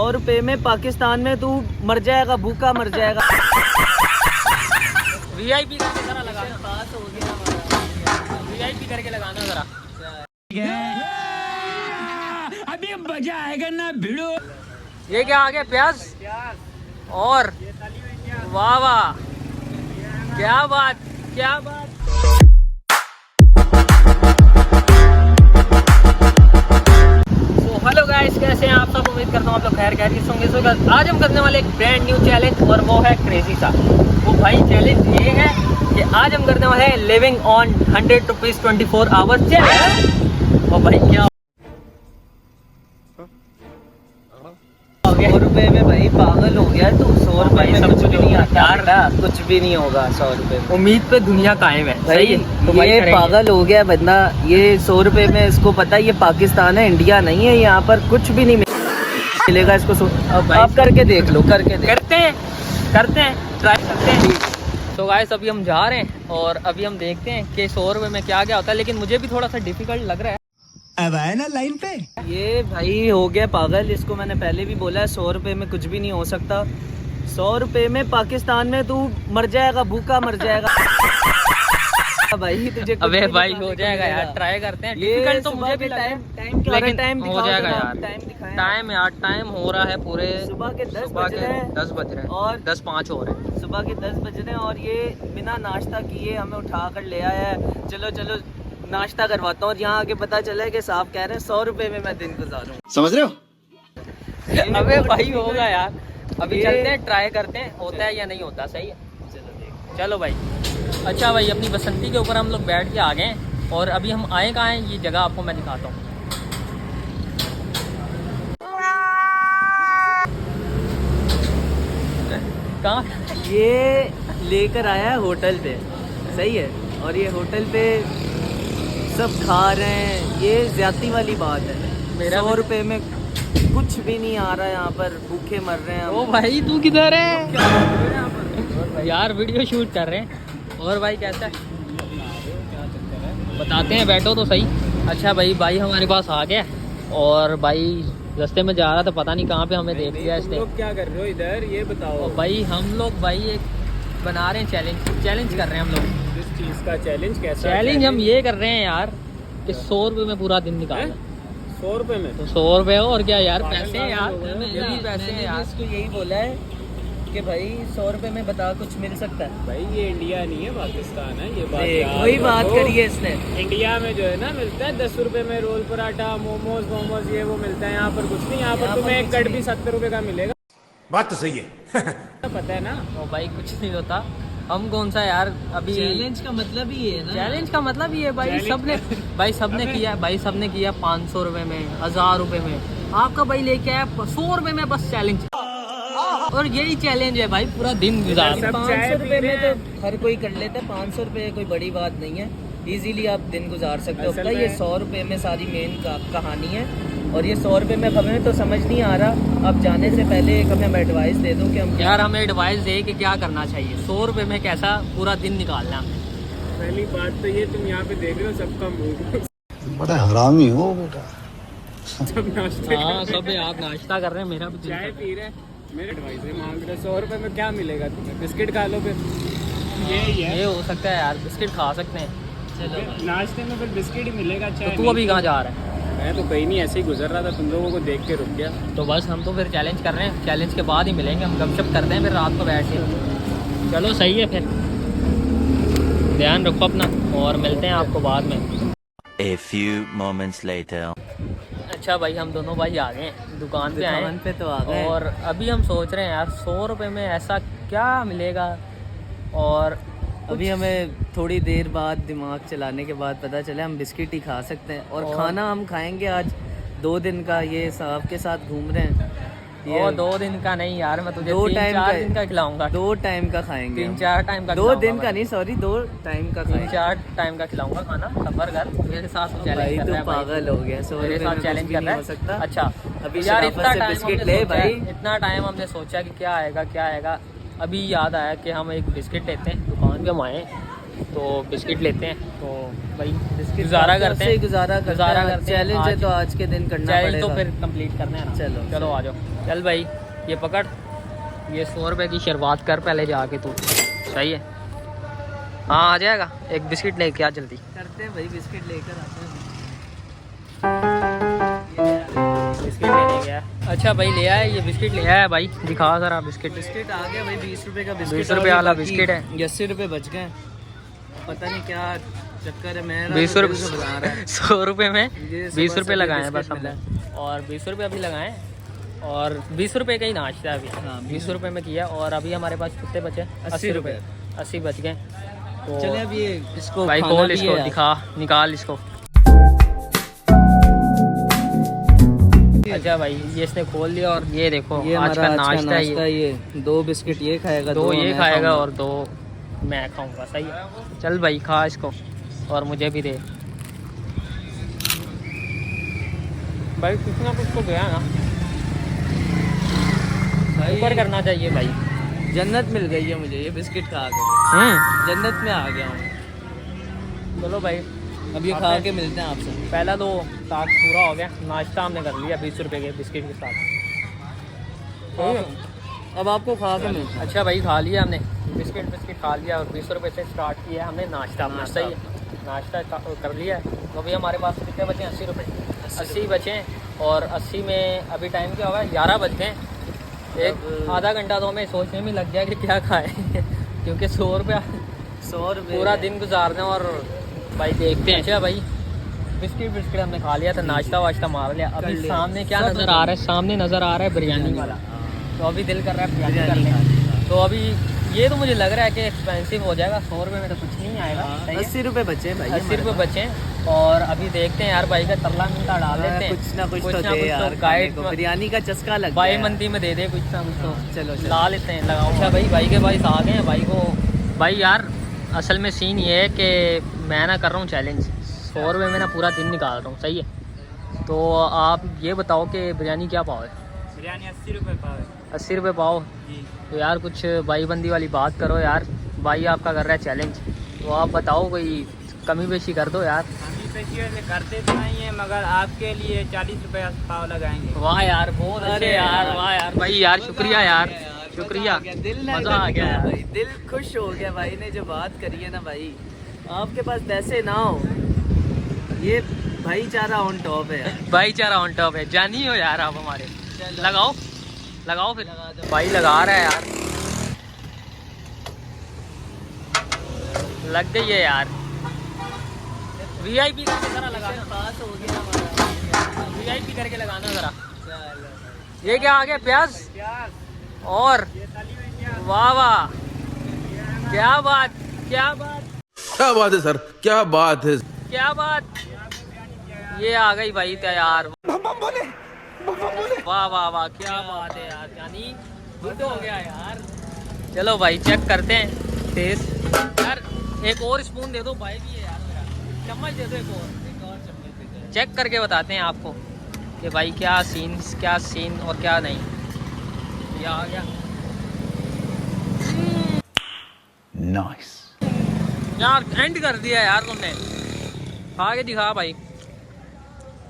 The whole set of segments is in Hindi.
100 रुपए में पाकिस्तान में तू मर जाएगा, भूखा मर जाएगा। वीआईपी करके जरा लगाना, पास हो गया, वीआईपी करके लगाना जरा। अभी मजा आएगा ना भिड़ो। ये क्या आ गया? प्याज और वाह वाह, क्या बात, क्या बात। हेलो गाइस, कैसे हैं आप सब? उम्मीद करता हूँ आप लोग खैर होंगे। सो आज हम करने वाले एक ब्रांड न्यू चैलेंज, और वो है क्रेजी सा। वो भाई चैलेंज ये है कि आज हम करने वाले हैं living on 100 rupees 24 hours challenge. और भाई क्या 100 रुपए में भाई पागल हो गया तू। 100 रुपए में कुछ भी नहीं आता यार, कुछ भी नहीं होगा 100 रुपए में। उम्मीद पे दुनिया कायम है भाई, तो ये पागल हो गया बंदा। ये 100 रुपए में इसको पता है ये पाकिस्तान है, इंडिया नहीं है। यहाँ पर कुछ भी नहीं मिलेगा इसको। आप करके देख लो, करके करते हैं ट्राई करते हैं। तो गाइस अभी हम जा रहे हैं और अभी हम देखते हैं कि 100 रुपए में क्या क्या होता है। लेकिन मुझे भी थोड़ा सा डिफिकल्ट लग रहा है। अब आए ना लाइन पे। ये भाई हो गया पागल। इसको मैंने पहले भी बोला है 100 रुपए में कुछ भी नहीं हो सकता। 100 रुपए में पाकिस्तान में तू मर जाएगा, भूखा मर जाएगा। भाई तुझे अबे भाई हो जाएगा यार, ट्राई करते हैं। डिफिकल्ट तो मुझे भी टाइम लेकिन हो जाएगा यार। टाइम यार, टाइम हो रहा है पूरे सुबह के 10 बज रहे हैं और 10:05 हो रहे हैं। सुबह के 10 बज रहे हैं और ये बिना नाश्ता किए हमें उठा कर ले आया है। चलो नाश्ता करवाता हूँ। यहाँ आके पता चला है कि साहब कह रहे हैं 100 रुपए में मैं दिन गुजारूँ। समझ रहे हो? अबे भाई होगा यार, अभी चलते हैं, ट्राई करते हैं होता है या नहीं होता। सही है, चलो भाई। अच्छा भाई, अपनी बसंती के ऊपर हम लोग बैठ के आ गए हैं और अभी हम आए कहाँ हैं ये जगह आपको मैं दिखाता हूँ। कहाँ? ये लेकर आया है होटल पे, सही है। और ये होटल पे सब खा रहे हैं। ये ज्यादती वाली बात है। मेरा 100 रुपए में कुछ भी नहीं आ रहा है। यहाँ पर भूखे मर रहे हैं। ओ भाई तू किधर है? यार वीडियो शूट कर रहे हैं। और भाई कैसा है बताते हैं, बैठो तो सही। अच्छा भाई हमारे पास आ गया और भाई रास्ते में जा रहा था, पता नहीं कहाँ पे हमें देख लिया इसने। लोग क्या कर रहे हो इधर, ये बताओ। भाई हम लोग भाई एक बना रहे हैं चैलेंज कर रहे हैं हम लोग। किस चीज़ का चैलेंज? कैसा चैलेंज हम ये कर रहे हैं यार कि 100 रुपए में पूरा दिन निकालना। 100 रुपए में तो 100 रुपए और क्या यार, पैसे हैं यार, ये भी पैसे हैं यार। इसको यही बोला है कि भाई 100 रुपए में बता कुछ मिल सकता है। भाई ये इंडिया नहीं है, पाकिस्तान है। ये बात वही बात करी है इसने। इंडिया में जो है ना मिलता है 10 रुपए में रोल पराठा, मोमोज ये वो मिलता है। यहाँ पर कुछ नहीं। यहाँ पर तुम्हें एक कट भी 70 रुपए का मिलेगा। बात तो सही है। पता है ना। और भाई कुछ नहीं होता। हम कौन सा यार अभी चैलेंज का मतलब ही है ना। चैलेंज का मतलब ये भाई सबने किया 500 रुपए में, 1000 रुपए में। आपका भाई लेके आया 100 रुपए में बस चैलेंज। और यही चैलेंज है भाई, पूरा दिन गुजार। 500 रुपए में तो हर कोई कर लेता है। 500 रुपए कोई बड़ी बात नहीं है। इजीली आप दिन गुजार सकते हो। पता है ये 100 रुपए में सारी मेन कहानी है। और ये 100 रुपए में हमें तो समझ नहीं आ रहा। अब जाने से पहले एक हमें एडवाइस दे दो कि हम यार हमें एडवाइस दे कि क्या करना चाहिए 100 रुपए में, कैसा पूरा दिन निकालना। पहली बात तो ये, तुम यहाँ पे देख रहे हो सबका मुंह बड़ा हरामी हो बेटा। सब नाश्ते हाँ सब आप नाश्ता कर रहे हैं, मेरा भी दिल चाय कर रहा है। पी रहे हैं। मेरे एडवाइस है, मांग रहे 100 रुपए में क्या मिलेगा तुम्हें? बिस्किट खा लो फिर। यही है, ये हो सकता है यार, बिस्किट खा सकते हैं। चलो नाश्ते में फिर बिस्किट ही मिलेगा। तो चाय तू अभी कहाँ जा रहा है? मैं तो कहीं नहीं, ऐसे ही गुजर रहा था, तुम लोगों को देख के रुक गया। तो बस हम तो फिर चैलेंज कर रहे हैं। चैलेंज के बाद ही मिलेंगे, हम गपशप करते हैं फिर रात को बैठ के। चलो सही है, फिर ध्यान रखो अपना और मिलते हैं आपको बाद में। A few moments later. अच्छा भाई, हम दोनों भाई आ गए हैं, दुकान पे आए दुकान पे तो आ गए। और अभी हम सोच रहे हैं यार 100 रुपए में ऐसा क्या मिलेगा। और अभी हमें थोड़ी देर बाद दिमाग चलाने के बाद पता चला हम बिस्किट ही खा सकते हैं। और खाना हम खाएंगे आज 2 दिन का। ये साहब के साथ घूम रहे हैं। ये 2 दिन का नहीं यार, मैं तुझे 3-4 दिन का खिलाऊंगा। 2 टाइम का खाएंगे। 3-4 टाइम का 2 दिन का नहीं, सॉरी 2 टाइम का खाएंगे। 3-4 टाइम का खिलाऊंगा खाना। सफर कर मेरे साथ भाई चैलेंज कर तू रहा है। पागल हो गया। 100 मेरे रुपए साथ में चैलेंज कुछ भी कर नहीं रहा हो है। सकता। अच्छा अभी यार शराफत से बिस्किट ले भाई। इतना टाइम हमने सोचा कि क्या आएगा। अभी याद आया कि हम एक बिस्किट लेते हैं, दुकान पे हम आए तो बिस्किट लेते हैं। तो भाई बिस्किट गुजारा करते हैं, गुजारा करते हैं। चैलेंज है आज- तो आज के दिन करना चैलेंज पड़ेगा। तो फिर कंप्लीट करना है ना। चलो, चलो चलो। आ जाओ। चल भाई ये पकड़, ये 100 रुपये की शुरुआत कर पहले जाके तू। सही है, हाँ आ जाएगा। एक बिस्किट लेके आ जल्दी। करते हैं भाई, बिस्किट लेकर आते हैं। बिस्किट लेने गया। अच्छा भाई ले आया, ये बिस्किट ले आया भाई। दिखा जरा बिस्किट। बिस्किट आ गया भाई, 20 रुपए का बिस्किट। 20 रुपए वाला बिस्किट है। 80 रुपए बच गए। पता नहीं क्या चक्कर है, मैं 20 रुपए रुपये बना रहा है। 100 रुपये में ये 20 सुबह रुपये से लगाए हैं बस बिस्किट हमने। और 20 रुपये अभी लगाए और 20 रुपये का ही नाश्ता है अभी। हाँ, 20 रुपये में किया और अभी हमारे पास कितने बचे? 80 रुपए। 80 बच गए। तो चले अब ये इसको भाई खाना खोल भी इसको, है। दिखा निकाल इसको। अच्छा भाई ये इसने खोल लिया और ये देखो ये आज का नाश्ता है नाश्ता ये। ये 2 बिस्किट ये खाएगा, दो ये मैं खाएगा खाऊंगा। और 2 मैं खाऊंगा। सही है, चल भाई खा इसको और मुझे भी दे भाई। कुछ ना कुछ तो गया ना, ऊपर भाई करना चाहिए भाई। जन्नत मिल गई है मुझे ये बिस्किट खा के। जन्नत में आ गया हूँ। चलो भाई अब ये खा के मिलते हैं आपसे। पहला तो टास्क पूरा हो गया, नाश्ता हमने कर लिया 20 रुपये के बिस्किट के साथ। अब आपको खा के मिलते हैं। अच्छा भाई खा लिया हमने बिस्किट खा लिया और 20 रुपये से स्टार्ट किया हमने नाश्ता अपना। नाश्ता। सही है, नाश्ता कर लिया है। तो अभी हमारे पास कितने बचे? 80 रुपये। 80 बचे हैं और 80 में अभी टाइम क्या होगा? 11 बज गए। एक अब- आधा घंटा तो हमें सोचने में लग गया कि क्या खाएं क्योंकि 100 रुपया 100 रुपये पूरा दिन गुजारना। और भाई देखते हैं। अच्छा भाई बिस्किट हमने खा लिया था, नाश्ता वाश्ता मार लिया। अभी लिया। सामने क्या सब नज़र आ रहा है? सामने नज़र आ रहा है बिरयानी वाला। तो अभी दिल कर रहा है बिरयानी कर लें। तो अभी ये तो मुझे लग रहा है कि एक्सपेंसिव हो जाएगा। 100 रुपये में तो कुछ नहीं आएगा। सही है? 80 रुपये बचे भाई। 80 रुपये बचे हैं। और अभी देखते हैं यार भाई का तरला मिलता डाल लेते हैं। कुछ ना कुछ तो दे यार, गाइड खाने को। बिरयानी का चस्का लग भाई गया। मंदी में दे दे कुछ ना कुछ तो। चलो ला लेते हैं, लगाओ। अच्छा भाई के भाई आ गए हैं। भाई को भाई यार असल में सीन ये है कि मैं ना कर रहा हूँ चैलेंज। 100 रुपये में ना पूरा दिन निकाल रहा हूँ। सही है, तो आप ये बताओ कि बिरयानी क्या भाव है? बिरयानी 80 रुपये पाव है 80 रुपये पाव। तो यार कुछ भाई बंदी वाली बात करो यार। भाई आपका कर रहा है चैलेंज, तो आप बताओ कोई कमी बेशी कर दो यार। हम इस से करते तो नहीं है, मगर आपके लिए 40 रुपये पाव लगाएंगे। वाह यार बहुत अच्छे अरे यार, यार। वाह यार भाई यार शुक्रिया यार, शुक्रिया। दिल मज़ा आ गया यार। भाई, दिल खुश हो गया भाई ने जो बात करी है ना भाई। आपके पास पैसे ना हो, ये भाईचारा ऑन टॉप है यार। भाईचारा ऑन टॉप है। जानी हो यार आप हमारे। चलो। लगाओ लगाओ फिर। लगा दो। भाई लगा रहा है यार, लग गई है यार। VIP करके जरा लगाना, पास हो गया हमारा। VIP करके लगाना जरा। चलो। ये क्या आ गया? प्याज और वाह वाह, क्या बात क्या बात क्या बात है सर, क्या बात है। क्या बात। ये आ गई भाई तैयार। वाह वाह वाह, क्या बात है यार। यानी गुड हो गया यार। चलो भाई चेक करते हैं टेस्ट। यार एक और स्पून दे दो भाई भी है यार मेरा। चम्मच दे दो एक और चम्मच दे दो। चेक करके बताते हैं आपको कि भाई क्या सीन और क्या नहीं। ये आ गया। नाइस। यार एंड कर दिया यार तुमने। खा के दिखा भाई,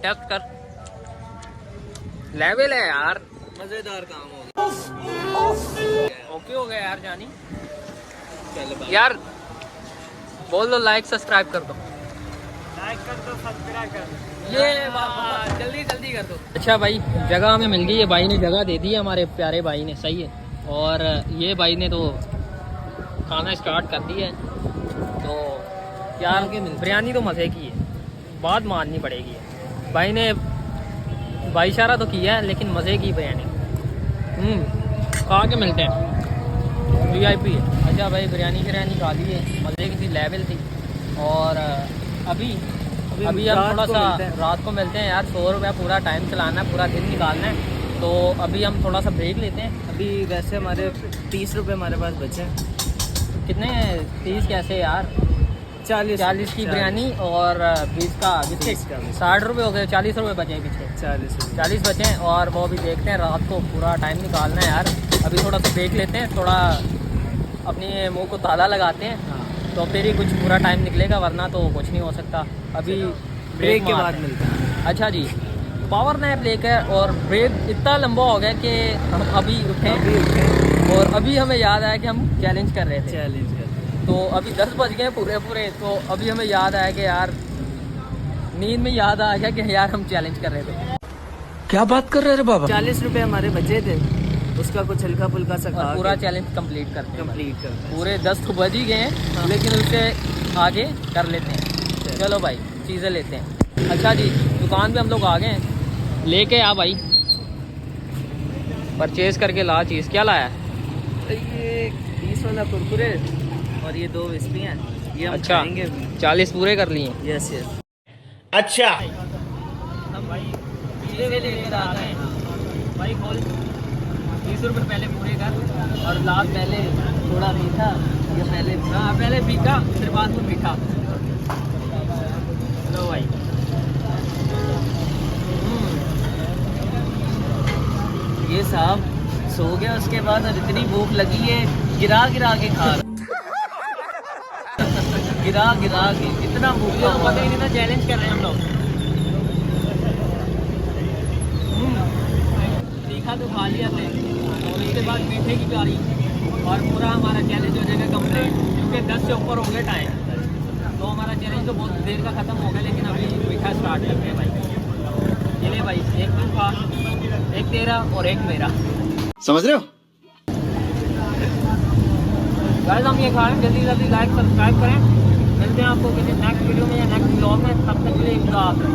टेस्ट कर। लेवल है यार, मजेदार काम हो गया। ओके हो गया यार जानी। चलो भाई। यार बोल दो लाइक सब्सक्राइब कर दो। लाइक कर दो, सब्सक्राइब कर दो। ये बाबा जल्दी जल्दी कर दो। अच्छा भाई जगह हमें मिल गई है, भाई ने जगह दे दी है हमारे प्यारे भाई ने। सही है, और ये भाई ने तो खाना स्टार्ट कर दिया है। तो यार बिरयानी तो मज़े की है, बात माननी पड़ेगी। भाई ने भाईचारा तो किया है लेकिन मज़े की बिरयानी। खा के मिलते हैं। VIP है। अच्छा भाई बिरयानी खा ली है, मज़े की थी, लेवल थी। और अभी हम थोड़ा सा रात को मिलते हैं यार। 100 रुपया पूरा टाइम चलाना है, पूरा दिन निकालना है। तो अभी हम थोड़ा सा ब्रेक लेते हैं। अभी वैसे हमारे 30 रुपये हमारे पास बचे हैं। कितने 30 कैसे यार? 40 की बिरयानी और 20 का बिस्किट। 60 रुपये हो गए, 40 रुपये बचे हैं पीछे। 40 बचे हैं। और वो अभी देखते हैं, रात को पूरा टाइम निकालना है यार। अभी थोड़ा सा ब्रेक लेते हैं, थोड़ा अपने मुंह को ताला लगाते हैं। तो फिर ही कुछ पूरा टाइम निकलेगा, वरना तो कुछ नहीं हो सकता। अभी ब्रेक के मार बाद रहे हैं। मिलता है। अच्छा जी, पावर नैप लेकर और ब्रेक इतना लंबा हो गया कि हम अभी उठे और अभी हमें याद आया कि हम चैलेंज कर रहे थे। चैलेंज कर तो अभी 10 बज गए पूरे, तो अभी हमें याद आया कि यार नींद में याद आ गया कि यार हम चैलेंज कर रहे थे। क्या बात कर रहे हैं बाबा? 40 रुपए हमारे बचे थे, उसका कुछ हल्का फुल्का सा खा और पूरा के चैलेंज कंप्लीट करते हैं। कंप्लीट कर। पूरे 10 तो बज ही गए हैं, हाँ। लेकिन उससे आगे कर लेते हैं। चलो भाई चीज़ें लेते हैं। अच्छा जी, दुकान पे हम लोग आ गए हैं। लेके आ भाई, परचेज करके ला चीज़। क्या लाया है? ये 20 वाला कुरकुरे और ये 2 विस्पी हैं, ये हम अच्छा, खाएंगे। 40 पूरे कर लिए। Yes yes. अच्छा, हम भाई चीज़ें लेकर आ गए हैं भाई। खोल 20 रुपये पहले पूरे कर और लास्ट पहले थोड़ा मीठा ये पहले। हाँ, पहले फीका फिर बाद में मीठा। लो भाई। ये साहब सो गया उसके बाद और इतनी भूख लगी है, गिरा गिरा के खा रहा। गिरा गिरा के इतना भूखा तो पता ही नहीं था चैलेंज कर रहे हैं हम लोग। तीखा तो खा लिया थे और उसके बाद मीठे की बारी और पूरा हमारा चैलेंज हो जाएगा कंप्लीट, क्योंकि 10 से ऊपर हो गया टाइम। तो हमारा चैलेंज तो बहुत देर का ख़त्म हो गया, लेकिन अभी मीठा स्टार्ट करते हैं भाई। ये ले भाई, एक तुमका, एक तेरा और एक मेरा। समझ रहे हो? गाइस हम ये खा रहे हैं, जल्दी जल्दी लाइक सब्सक्राइब करें। मिलते हैं आपको किसी नेक्स्ट वीडियो में या नेक्स्ट ब्लॉग में। तब तक के लिए खुदा हाफ़िज़।